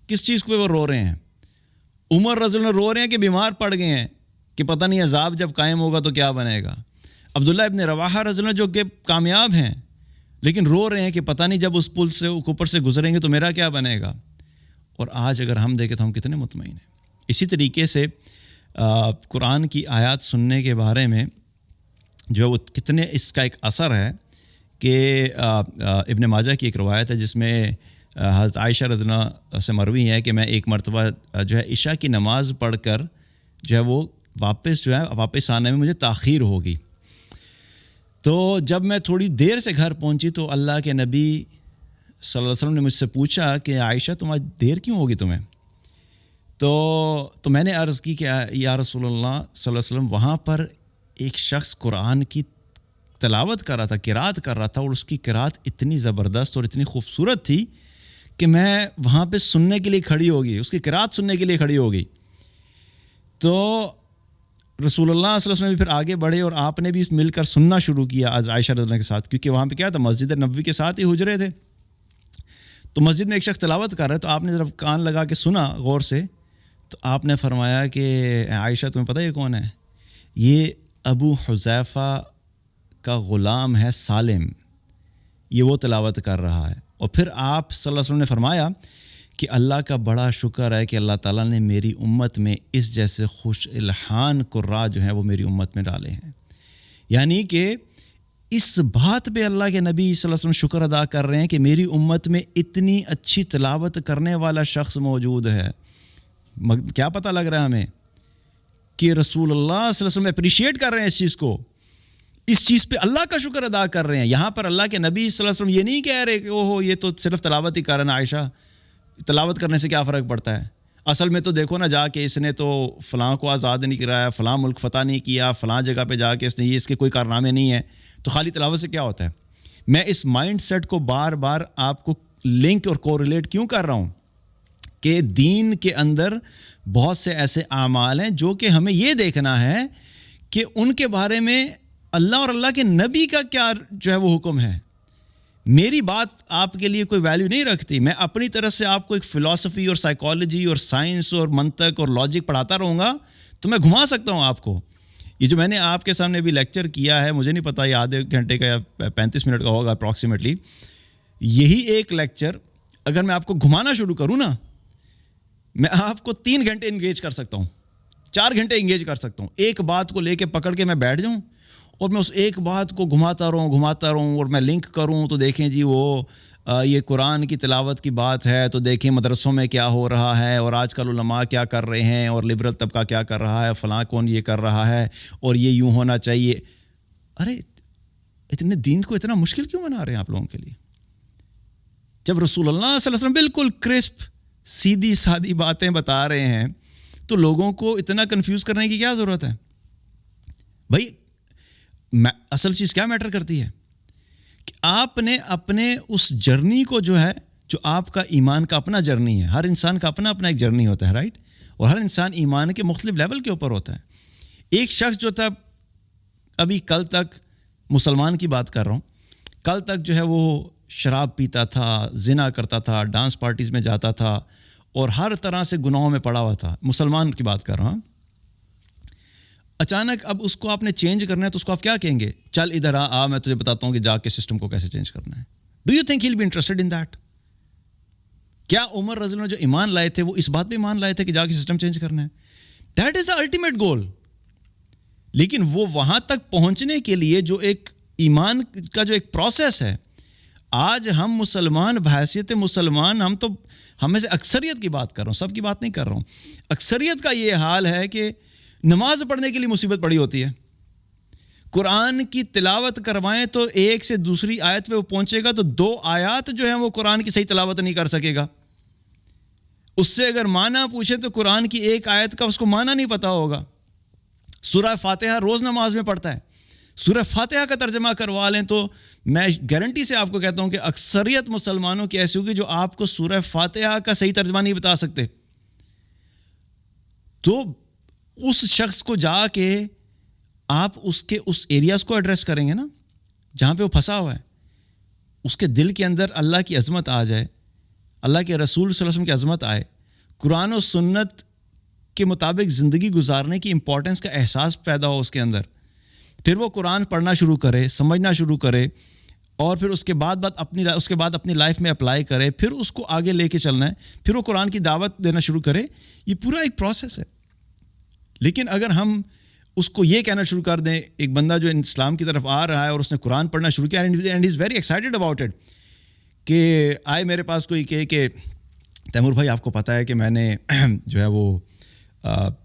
کس چیز پہ وہ رو رہے ہیں؟ عمر رضی اللہ عنہ رو رہے ہیں کہ بیمار پڑ گئے ہیں کہ پتہ نہیں عذاب جب قائم ہوگا تو کیا بنے گا. عبداللہ ابن رواحہ رضی اللہ عنہ جو کہ کامیاب ہیں لیکن رو رہے ہیں کہ پتہ نہیں جب اس پل سے اوپر سے گزریں گے تو میرا کیا بنے گا. اور آج اگر ہم دیکھیں تو ہم کتنے مطمئن ہیں. اسی طریقے سے قرآن کی آیات سننے کے بارے میں جو وہ کتنے اس کا ایک اثر ہے کہ ابن ماجہ کی ایک روایت ہے جس میں حضرت عائشہ رضی اللہ عنہ سے مروی ہے کہ میں ایک مرتبہ جو ہے عشاء کی نماز پڑھ کر جو ہے وہ واپس آنے میں مجھے تاخیر ہوگی. تو جب میں تھوڑی دیر سے گھر پہنچی تو اللہ کے نبی صلی اللہ علیہ وسلم نے مجھ سے پوچھا کہ عائشہ تم آج دیر کیوں ہوگی تمہیں؟ تو میں نے عرض کی کہ یا رسول اللہ صلی اللہ علیہ وسلم وہاں پر ایک شخص قرآن کی تلاوت کر رہا تھا, قرات کر رہا تھا, اور اس کی قرات اتنی زبردست اور اتنی خوبصورت تھی کہ میں وہاں پہ سننے کے لیے کھڑی ہوگی, اس کی قرات سننے کے لیے کھڑی ہوگی. تو رسول اللہ صلی اللہ علیہ وسلم بھی پھر آگے بڑھے اور آپ نے بھی مل کر سننا شروع کیا آج عائشہ رضی اللہ عنہ کے ساتھ, کیونکہ وہاں پہ کیا تھا, مسجد نبوی کے ساتھ ہی حجرے تھے. تو مسجد میں ایک شخص تلاوت کر رہا ہے تو آپ نے جب کان لگا کے سنا غور سے تو آپ نے فرمایا کہ عائشہ تمہیں پتہ یہ کون ہے؟ یہ ابو حذیفہ کا غلام ہے سالم, یہ وہ تلاوت کر رہا ہے. اور پھر آپ صلی اللہ علیہ وسلم نے فرمایا کہ اللہ کا بڑا شکر ہے کہ اللہ تعالیٰ نے میری امت میں اس جیسے خوش الحان قراء جو ہیں وہ میری امت میں ڈالے ہیں. یعنی کہ اس بات پہ اللہ کے نبی صلی اللہ علیہ وسلم شکر ادا کر رہے ہیں کہ میری امت میں اتنی اچھی تلاوت کرنے والا شخص موجود ہے. کیا پتہ لگ رہا ہے ہمیں کہ رسول اللہ صلی اللہ علیہ وسلم اپریشیٹ کر رہے ہیں اس چیز کو, اس چیز پہ اللہ کا شکر ادا کر رہے ہیں. یہاں پر اللہ کے نبی صلی اللہ علیہ وسلم یہ نہیں کہہ رہے کہ اوہ یہ تو صرف تلاوت ہی کر رہا ہے, عائشہ تلاوت کرنے سے کیا فرق پڑتا ہے, اصل میں تو دیکھو نا جا کے اس نے تو فلاں کو آزاد نہیں کرایا, فلاں ملک فتح نہیں کیا, فلاں جگہ پہ جا کے اس نے یہ اس کے کوئی کارنامے نہیں ہیں, تو خالی تلاوت سے کیا ہوتا ہے. میں اس مائنڈ سیٹ کو بار بار آپ کو لنک اور کوریلیٹ کیوں کر رہا ہوں کہ دین کے اندر بہت سے ایسے اعمال ہیں جو کہ ہمیں یہ دیکھنا ہے کہ ان کے بارے میں اللہ اور اللہ کے نبی کا کیا جو ہے وہ حکم ہے. میری بات آپ کے لیے کوئی ویلیو نہیں رکھتی. میں اپنی طرف سے آپ کو ایک فلسفی اور سائیکالوجی اور سائنس اور منطق اور لاجک پڑھاتا رہوں گا تو میں گھما سکتا ہوں آپ کو. یہ جو میں نے آپ کے سامنے بھی لیکچر کیا ہے, مجھے نہیں پتا یہ آدھے گھنٹے کا یا 35 منٹ کا ہوگا اپروکسیمیٹلی, یہی ایک لیکچر اگر میں آپ کو گھمانا شروع کروں نا, میں آپ کو 3 گھنٹے انگیج کر سکتا ہوں, 4 گھنٹے انگیج کر سکتا ہوں. ایک بات کو لے کے پکڑ کے میں بیٹھ جاؤں اور میں اس ایک بات کو گھماتا رہوں اور میں لنک کروں تو دیکھیں جی وہ یہ قرآن کی تلاوت کی بات ہے تو دیکھیں مدرسوں میں کیا ہو رہا ہے اور آج کل علماء کیا کر رہے ہیں اور لبرل طبقہ کیا کر رہا ہے, فلاں کون یہ کر رہا ہے اور یہ یوں ہونا چاہیے. ارے اتنے دین کو اتنا مشکل کیوں بنا رہے ہیں آپ لوگوں کے لیے, جب رسول اللہ صلی اللہ علیہ وسلم بالکل کرسپ سیدھی سادی باتیں بتا رہے ہیں تو لوگوں کو اتنا کنفیوز کرنے کی کیا ضرورت ہے بھائی. اصل چیز کیا میٹر کرتی ہے کہ آپ نے اپنے اس جرنی کو جو ہے, جو آپ کا ایمان کا اپنا جرنی ہے, ہر انسان کا اپنا اپنا ایک جرنی ہوتا ہے رائٹ, اور ہر انسان ایمان کے مختلف لیول کے اوپر ہوتا ہے. ایک شخص جو تھا ابھی کل تک, مسلمان کی بات کر رہا ہوں, کل تک جو ہے وہ شراب پیتا تھا, زنا کرتا تھا, ڈانس پارٹیز میں جاتا تھا اور ہر طرح سے گناہوں میں پڑا ہوا تھا, مسلمان کی بات کر رہا ہوں. اچانک اب اس کو آپ نے چینج کرنا ہے تو اس کو آپ کیا کہیں گے, چل ادھر آ میں تجھے بتاتا ہوں کہ جا کے سسٹم کو کیسے چینج کرنا ہے. Do you think he will be interested in that? کیا عمر رضی اللہ عنہ جو ایمان لائے تھے وہ اس بات پہ ایمان لائے تھے کہ جا کے سسٹم چینج کرنا ہے؟ That is the ultimate goal. لیکن وہ وہاں تک پہنچنے کے لیے جو ایک ایمان کا جو ایک پروسیس ہے، آج ہم مسلمان بحیثیت مسلمان، ہم میں سے اکثریت کی بات کر رہا ہوں، سب کی بات نہیں کر رہا ہوں، اکثریت کا یہ حال ہے کہ نماز پڑھنے کے لیے مصیبت پڑی ہوتی ہے. قرآن کی تلاوت کروائیں تو ایک سے دوسری آیت پہ وہ پہنچے گا تو 2 آیات جو ہیں وہ قرآن کی صحیح تلاوت نہیں کر سکے گا. اس سے اگر معنی پوچھے تو قرآن کی ایک آیت کا اس کو معنی نہیں پتا ہوگا. سورہ فاتحہ روز نماز میں پڑھتا ہے، سورہ فاتحہ کا ترجمہ کروا لیں تو میں گارنٹی سے آپ کو کہتا ہوں کہ اکثریت مسلمانوں کی ایسی ہوگی جو آپ کو سورہ فاتحہ کا صحیح ترجمہ نہیں بتا سکتے. تو اس شخص کو جا کے آپ اس ایریاز کو ایڈریس کریں گے نا جہاں پہ وہ پھنسا ہوا ہے، اس کے دل کے اندر اللہ کی عظمت آ جائے، اللہ کے رسول صلی اللہ علیہ وسلم کی عظمت آئے، قرآن و سنت کے مطابق زندگی گزارنے کی امپورٹنس کا احساس پیدا ہو اس کے اندر، پھر وہ قرآن پڑھنا شروع کرے، سمجھنا شروع کرے، اور پھر اس کے بعد اپنی لائف میں اپلائی کرے، پھر اس کو آگے لے کے چلنا ہے، پھر وہ قرآن کی دعوت دینا شروع کرے. یہ پورا ایک پروسیس ہے. لیکن اگر ہم اس کو یہ کہنا شروع کر دیں، ایک بندہ جو اسلام کی طرف آ رہا ہے اور اس نے قرآن پڑھنا شروع کیا and is very excited about it, کہ آئے میرے پاس کوئی کہ تیمور بھائی آپ کو پتہ ہے کہ میں نے جو ہے وہ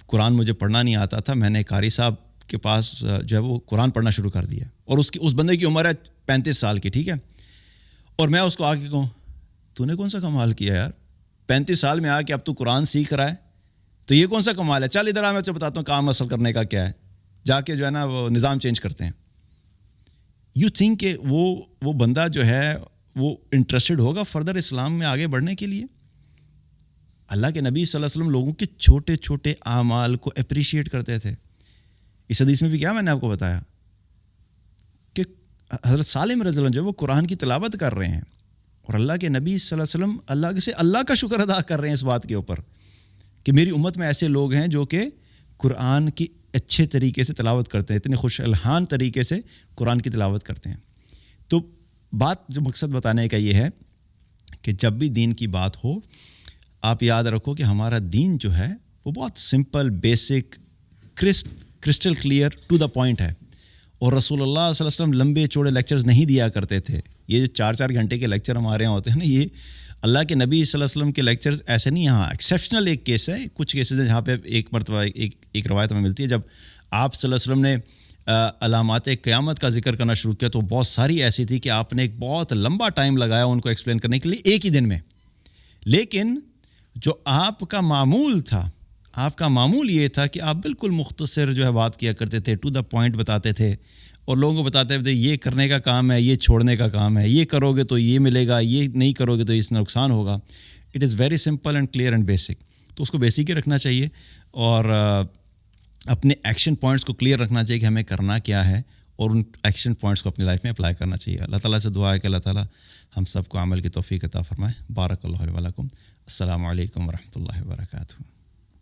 قرآن مجھے پڑھنا نہیں آتا تھا، میں نے قاری صاحب کے پاس جو ہے وہ قرآن پڑھنا شروع کر دیا، اور اس بندے کی عمر ہے 35 سال کی، ٹھیک ہے، اور میں اس کو آ کے کہوں تو نے کون سا کمال کیا یار، 35 سال میں آ کے اب تو قرآن سیکھ رہا ہے، تو یہ کون سا کمال ہے، چل ادھر آ میں تو بتاتا ہوں کام اصل کرنے کا کیا ہے، جا کے جو ہے نا وہ نظام چینج کرتے ہیں. یو تھنک کہ وہ بندہ جو ہے وہ انٹرسٹڈ ہوگا فردر اسلام میں آگے بڑھنے کے لیے؟ اللہ کے نبی صلی اللہ علیہ وسلم لوگوں کے چھوٹے چھوٹے اعمال کو اپریشیٹ کرتے تھے. اس حدیث میں بھی کیا میں نے آپ کو بتایا کہ حضرت سالم رضی اللہ عنہ جو وہ قرآن کی تلاوت کر رہے ہیں اور اللہ کے نبی صلی اللہ علیہ وسلم اللہ کا شکر ادا کر رہے ہیں اس بات کے اوپر کہ میری امت میں ایسے لوگ ہیں جو کہ قرآن کی اچھے طریقے سے تلاوت کرتے ہیں، اتنے خوش الحان طریقے سے قرآن کی تلاوت کرتے ہیں. تو بات جو مقصد بتانے کا یہ ہے کہ جب بھی دین کی بات ہو آپ یاد رکھو کہ ہمارا دین جو ہے وہ بہت simple, basic, crystal clear, to the point ہے. اور رسول اللہ صلی اللہ علیہ وسلم لمبے چوڑے لیکچرز نہیں دیا کرتے تھے. یہ جو 4 گھنٹے کے لیکچر ہمارے یہاں ہوتے ہیں نا، یہ اللہ کے نبی صلی اللہ علیہ وسلم کے لیکچرز ایسے نہیں. ہاں ایکسیپشنل ایک کیس ہے، کچھ کیسز ہیں جہاں پہ ایک مرتبہ ایک روایت ہمیں ملتی ہے جب آپ صلی اللہ علیہ وسلم نے علامات قیامت کا ذکر کرنا شروع کیا تو بہت ساری ایسی تھی کہ آپ نے ایک بہت لمبا ٹائم لگایا ان کو ایکسپلین کرنے کے لیے ایک ہی دن میں. لیکن جو آپ کا معمول یہ تھا کہ آپ بالکل مختصر جو ہے بات کیا کرتے تھے، ٹو دا پوائنٹ بتاتے تھے، اور لوگوں کو بتاتے تھے یہ کرنے کا کام ہے، یہ چھوڑنے کا کام ہے، یہ کرو گے تو یہ ملے گا، یہ نہیں کرو گے تو اس نقصان ہوگا. It is very simple and clear and basic. تو اس کو بیسک ہی رکھنا چاہیے اور اپنے ایکشن پوائنٹس کو کلیئر رکھنا چاہیے کہ ہمیں کرنا کیا ہے، اور ان ایکشن پوائنٹس کو اپنی لائف میں اپلائی کرنا چاہیے. اللہ تعالیٰ سے دعا ہے کہ اللہ تعالیٰ ہم سب کو عمل کی توفیق عطا فرمائے. بارک اللہ علیہ ولکم. السلام علیکم ورحمۃ اللہ وبرکاتہ.